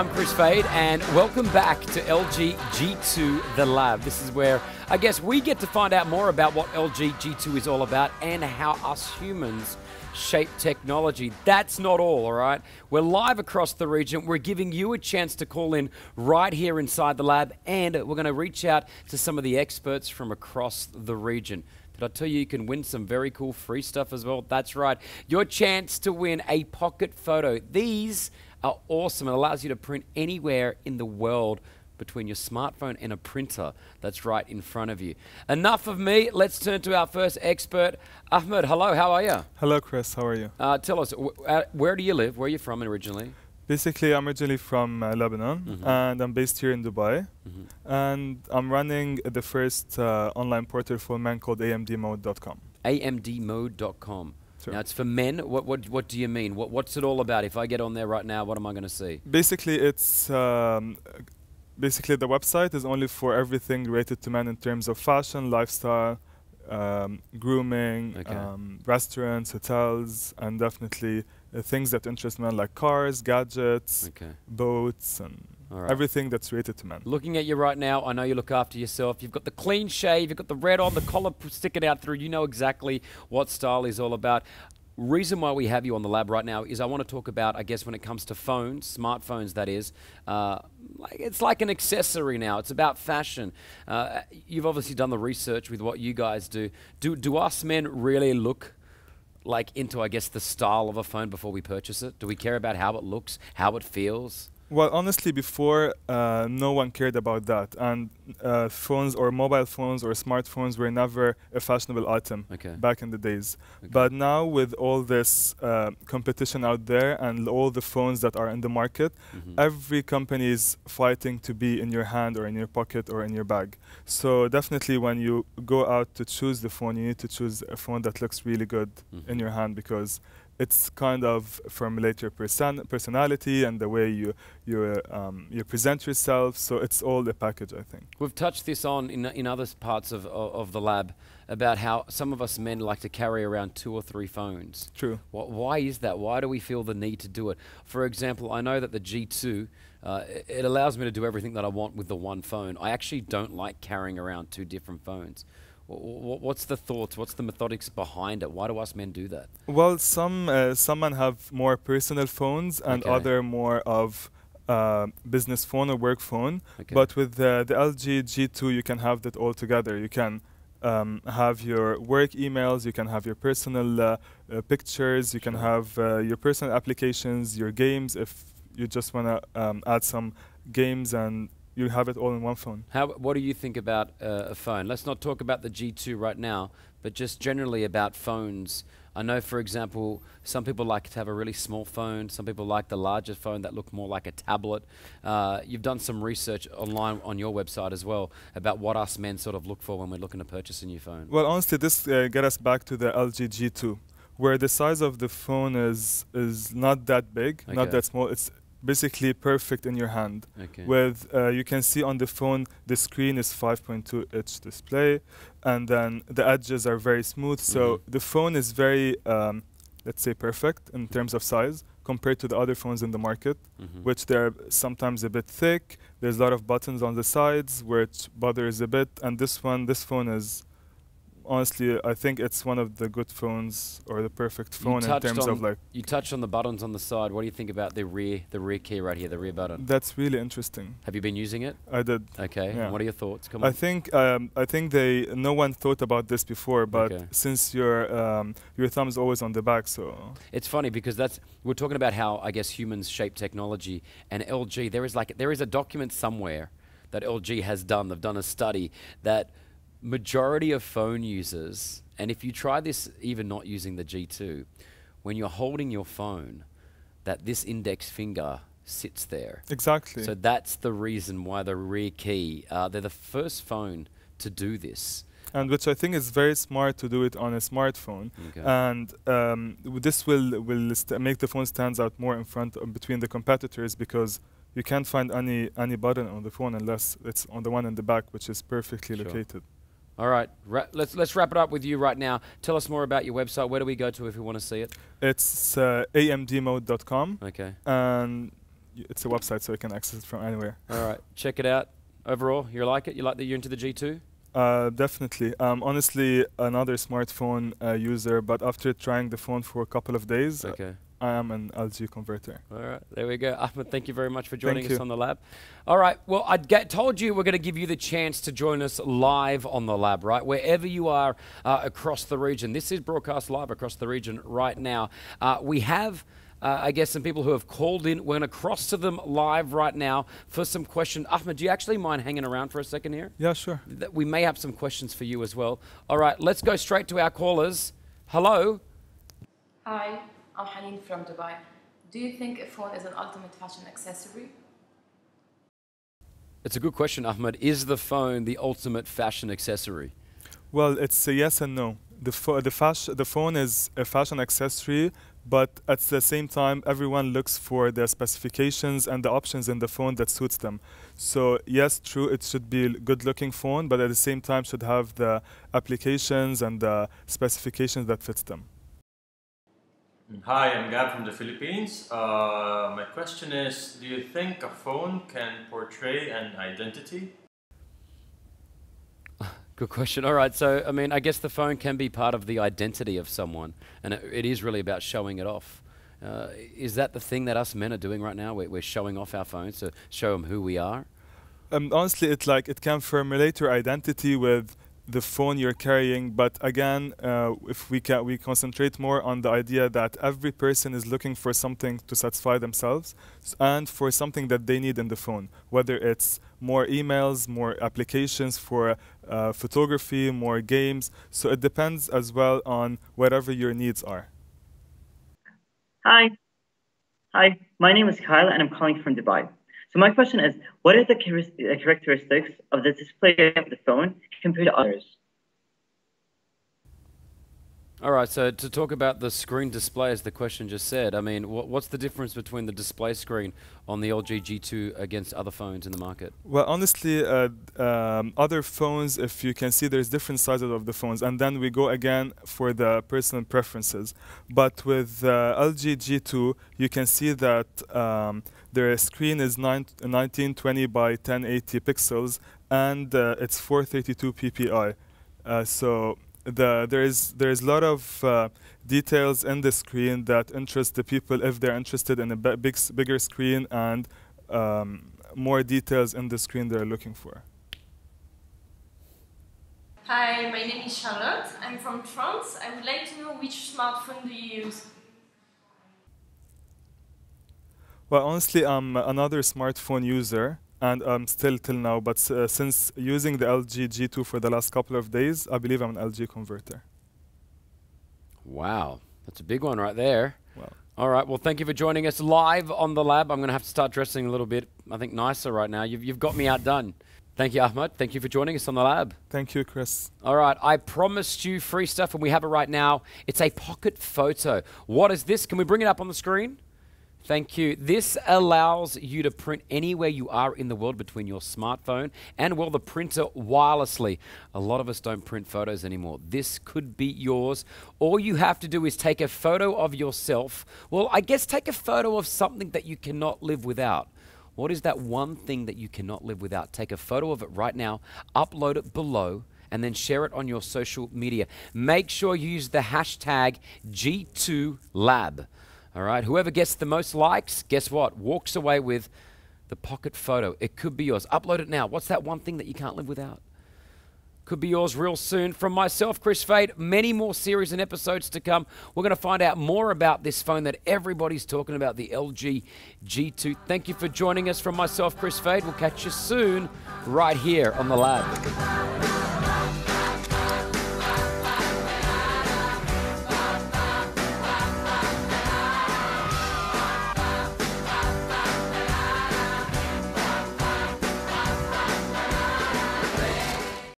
I'm Kris Fade, and welcome back to LG G2 The Lab. This is where, I guess, we get to find out more about what LG G2 is all about and how us humans shape technology. That's not all right? We're live across the region. We're giving you a chance to call in right here inside the lab, and we're going to reach out to some of the experts from across the region. Did I tell you can win some very cool free stuff as well? That's right. Your chance to win a pocket photo. These are awesome. It allows you to print anywhere in the world between your smartphone and a printer that's right in front of you. Enough of me. Let's turn to our first expert. Ahmed, hello. How are you? Hello, Kris. How are you? Tell us, where do you live? Where are you from originally? Basically, I'm originally from Lebanon, and I'm based here in Dubai. And I'm running the first online portal for men called amdmode.com. amdmode.com. Sure. Now, it's for men. What do you mean? What's it all about? If I get on there right now, what am I going to see? Basically, it's basically the website is only for everything related to men in terms of fashion, lifestyle, grooming, restaurants, hotels, and definitely things that interest men like cars, gadgets, boats, and everything that's related to men. Looking at you right now, I know you look after yourself. You've got the clean shave, you've got the red on, the collar sticking out through. You know exactly what style is all about. Reason why we have you on the lab right now is I want to talk about, I guess, when it comes to phones, smartphones that is, it's like an accessory now. It's about fashion. You've obviously done the research with what you guys do. Do us men really look like into, I guess, the style of a phone before we purchase it? Do we care about how it looks, how it feels? Well, honestly, before, no one cared about that. And phones or mobile phones or smartphones were never a fashionable item back in the days. But now with all this competition out there and all the phones that are in the market, every company is fighting to be in your hand or in your pocket or in your bag. So definitely when you go out to choose the phone, you need to choose a phone that looks really good in your hand, because it's kind of formulate your personality and the way you present yourself. So it's all the package, I think. We've touched this on in other parts of the lab about how some of us men like to carry around 2 or 3 phones. True. Why is that? Why do we feel the need to do it? For example, I know that the G2, it allows me to do everything that I want with the one phone. I actually don't like carrying around 2 different phones. What's the thoughts? What's the methodics behind it? Why do us men do that? Well, some men have more personal phones and other more of business phone or work phone. But with the LG G2, you can have that all together. You can have your work emails, you can have your personal pictures, you can have your personal applications, your games, if you just want to add some games, and you have it all in one phone. What do you think about a phone? Let's not talk about the G2 right now, but just generally about phones. I know, for example, some people like to have a really small phone. Some people like the larger phone that look more like a tablet. You've done some research online on your website as well about what us men sort of look for when we're looking to purchase a new phone. Well, honestly, this gets us back to the LG G2, where the size of the phone is not that big, not that small. It's basically perfect in your hand. With you can see on the phone the screen is 5.2-inch display, and then the edges are very smooth. So the phone is very, let's say, perfect in terms of size compared to the other phones in the market, which they're sometimes a bit thick. There's a lot of buttons on the sides, which bothers a bit. And this phone is, honestly, I think it's one of the good phones, or the perfect phone in terms of like. You touched on the buttons on the side. What do you think about the rear key right here, the rear button? That's really interesting. Have you been using it? I did. Okay. Yeah. And what are your thoughts? Come on. I think no one thought about this before, but since your thumb is always on the back, so. It's funny because we're talking about how, I guess, humans shape technology, and LG. There is a document somewhere that LG has done. They've done a study that majority of phone users, and if you try this even not using the G2, when you're holding your phone, that this index finger sits there. Exactly. So that's the reason why the rear key, they're the first phone to do this. And which I think is very smart to do it on a smartphone. And this will make the phone stands out more in front between the competitors, because you can't find any button on the phone unless it's on the one in the back, which is perfectly located. All right, let's wrap it up with you right now. Tell us more about your website. Where do we go to if we want to see it? It's amdmode.com. Okay. And it's a website, so you can access it from anywhere. All right, check it out. Overall, you like it? You like that you're into the G2? Definitely. Honestly, another smartphone user, but after trying the phone for a couple of days, I am an LG converter. All right, there we go. Ahmed, thank you very much for joining us on the lab. All right, well, told you we're going to give you the chance to join us live on the lab, right? Wherever you are across the region. This is broadcast live across the region right now. We have I guess some people who have called in. We're going to cross to them live right now for some questions. Ahmed, do you actually mind hanging around for a second here? Yeah, sure. We may have some questions for you as well. All right, let's go straight to our callers. Hello. Hi, I'm Haneen from Dubai. Do you think a phone is an ultimate fashion accessory? It's a good question, Ahmed. Is the phone the ultimate fashion accessory? Well, it's a yes and no. The phone is a fashion accessory, but at the same time, everyone looks for the specifications and the options in the phone that suits them. So yes, true, it should be a good-looking phone, but at the same time should have the applications and the specifications that fits them. Hi, I'm Gab from the Philippines. My question is, do you think a phone can portray an identity? Good question. All right, so I mean, I guess the phone can be part of the identity of someone, and it is really about showing it off. Is that the thing that us men are doing right now? We're showing off our phones to show them who we are? Honestly, it can formulate your identity with the phone you're carrying, but again, if we concentrate more on the idea that every person is looking for something to satisfy themselves and for something that they need in the phone, whether it's more emails, more applications for photography, more games. So it depends as well on whatever your needs are. Hi, my name is Kyle and I'm calling from Dubai. So my question is, what are the characteristics of the display of the phone compared to others? All right, so to talk about the screen display, as the question just said, I mean, what's the difference between the display screen on the LG G2 against other phones in the market? Well, honestly, other phones, if you can see, there's different sizes of the phones, and then we go again for the personal preferences. But with LG G2, you can see that their screen is 1920 by 1080 pixels, and it's 432 ppi. So there's a lot of details in the screen that interest the people if they're interested in a bigger screen and more details in the screen they're looking for. Hi, my name is Charlotte. I'm from France. I would like to know which smartphone do you use? Well, honestly, I'm another smartphone user, and I'm still till now, but since using the LG G2 for the last couple of days, I believe I'm an LG converter. Wow, that's a big one right there. Wow. All right, well, thank you for joining us live on the lab. I'm going to have to start dressing a little bit, I think, nicer right now. You've got me outdone. Thank you, Ahmed. Thank you for joining us on the lab. Thank you, Kris. All right, I promised you free stuff, and we have it right now. It's a pocket photo. What is this? Can we bring it up on the screen? Thank you. This allows you to print anywhere you are in the world between your smartphone and, well, the printer wirelessly. A lot of us don't print photos anymore. This could be yours. All you have to do is take a photo of yourself. Well, I guess take a photo of something that you cannot live without. What is that one thing that you cannot live without? Take a photo of it right now, upload it below, and then share it on your social media. Make sure you use the hashtag G2Lab. All right, whoever gets the most likes, guess what? Walks away with the pocket photo. It could be yours. Upload it now. What's that one thing that you can't live without? Could be yours real soon. From myself, Kris Fade, many more series and episodes to come. We're going to find out more about this phone that everybody's talking about, the LG G2. Thank you for joining us. From myself, Kris Fade. We'll catch you soon right here on The Lab.